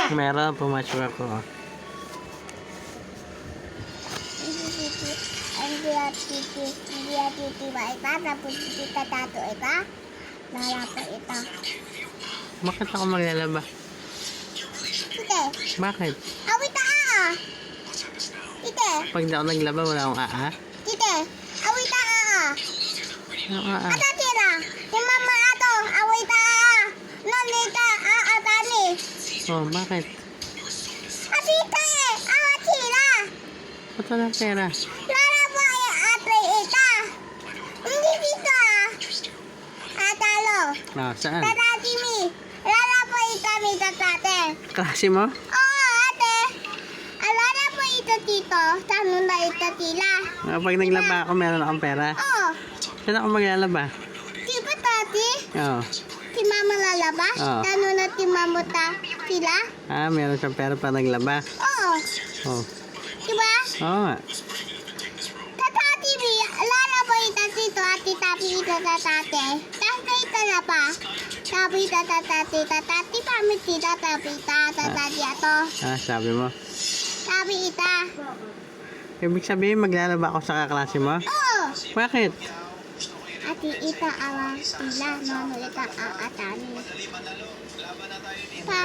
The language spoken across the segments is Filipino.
Meron, pumasok ako. Hindi ba ita? Tapos kita tato ita? Lalapa ita. Bakit ako maglalaba? Ite, Bakit? awit aa. Ite, Pag di ako naglaba, wala akong aa. ite, awit aa. Ano aa? Ata tira, yung mama ato, awit aa. Nolita aa tali. Oh, bakit? Atita awa tira. Ba't walang pera? Lalapa ate ita. Hindi dito Atalo. Ah, saan? Tatati mi. Lalapa ita mi tatate. Klase mo? Oo, ate. Alala po ito tito. Tanong na ito tila. Pag naglaba ako, meron akong pera. Oo. Saan ako maglalaba? Di ba tati? Oo. Si mama lalaba? Oo. Tanong na si mama tila? Ah, meron siyang pera pa naglaba. Oo. Oh. Di ba? Oo nga. Tatati mi. Alala po ito tito. Ati tapi ito tatate. Tante ito na pa. Tapi ito tatate. Tatati pamit tita. Tapi ito tatati ato. Ah, sabi mo. Tapi ita. Ibig sabihin, maglalaba ako sa kaklase mo? Oo. Bakit? Ati ita awa tila. Nono ita aatani. Pa.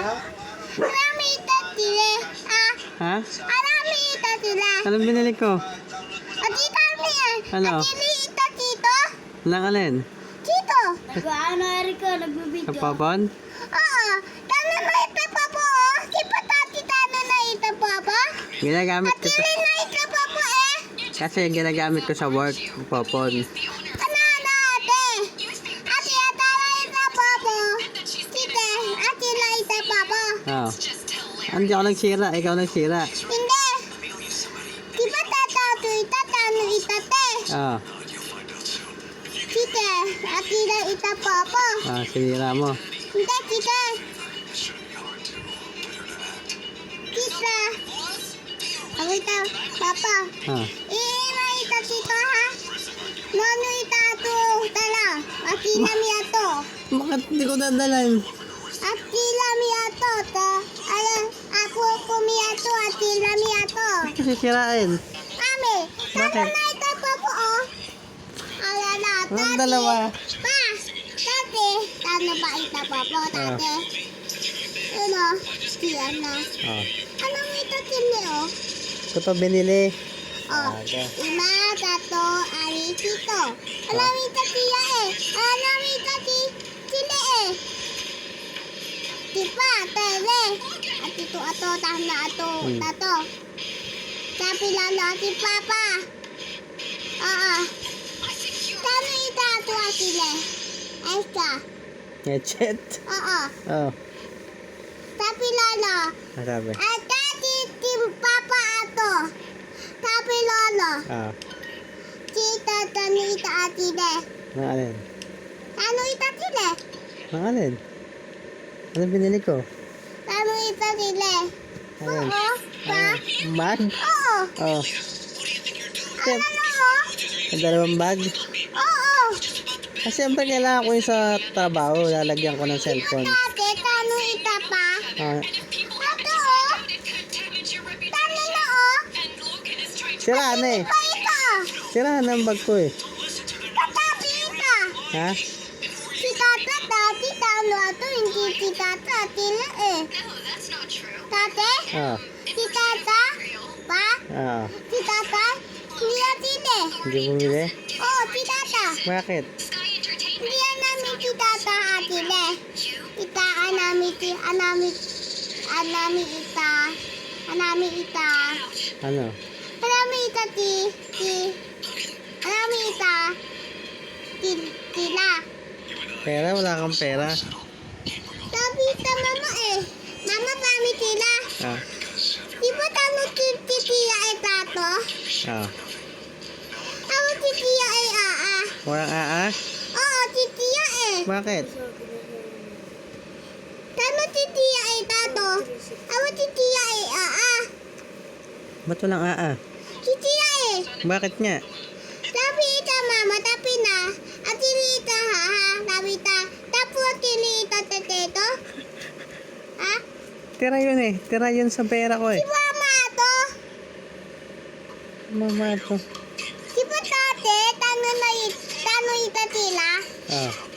Marami ita tila. Ah. Ha? Marami ita tila. Anong binili ko? Ati kami eh. Ano? Ati ita tito. Lang alin? Tito. Ano, Erika, nagbibideo. Kapapon? Oo. Tano na ita pa po. Si patati tano na ita pa po. Ginagamit ko Ati sa... rin na ita pa po eh. Kasi ginagamit ko sa work, popon. Ano na ate? Ati ata na ita pa po. Tite. Ati na ita pa po. Oo. Hindi ako nagsira, ikaw nagsira. Hindi. Di ba tatato ita tano ita te? Oo. Tite. Ati na ita pa po. Ah, sinira mo. Hindi, tite. Tita. Ako ita, papa. Ah. Iima ita tito ha? Nono ita ato tala. Ati nami ato. Bakit hindi ko dadalan? Ati nami ato ta. Alam, ako kumiato ati nami ato. Kasi sirain. Ami, tano Bakit? na ita pa po oh. Ala na, Anong tati. dalawa? Pa, tati. Tano ba ita pa po, tate? Ano? Tiyan na. Oh. Anong ito tili oh? Ito pa binili. Oh, Okay. ima, tato, ari, tito. Alam ito tiya eh. Alam ito tili eh. Tipa, tele. At ito ato, tanda ato, tato. Tapi lalo ati papa. Oo. Tano ito ato atile. Esta. Headset? Oo. Oo. Tapi lalo. Ang sabi? At tati, papa ato. Tapi lolo. Ah. Tita, tano ito atile. Nang alin? Tano ito atile. Nang alin? Ano binili ko? Tano ito atile. Alin? Oo. Pa. Bag? Oo. Oh. Ano na oh? Ang dalawang bag? Oo. Kasi siyempre kailangan ko yung sa trabaho. Lalagyan ko ng cellphone. Tate, tano ito pa. Ah. Ato oh. Tano na oh. Sira na eh. Pa ito. Sira na ang bag ko eh. Tatabi ito. Ha? Si tata, tati, tano ato, hindi si tata, tila eh. Tate, Ah. si tata, pa, Ah. si tata, hindi atile. Hindi bumili? Oh, si tata. Bakit? Hindi namin si tata atile. Ita, anami ita. Ano? Anami ita anami ita, tila. Pera? Wala kang pera? Sabi sa mama eh. Mama, pamit sila. Ah. Di ba tanong titiya ay tato? Ah. Ako titiya ay aa. Walang aa? Oo, titiya eh. Bakit? Tanong titiya ay tato. Ako titiya ay aa. Ba't walang aa? Titiya eh. Bakit nga? Sabi ita mama, tapi na. At tinita ha ha. Sabi ita. Tapo tinita teteto. Ha? Tira yun eh. Tira yun sa pera ko eh. Si mama to. Mama to. Si patate, tano itatila. Ah.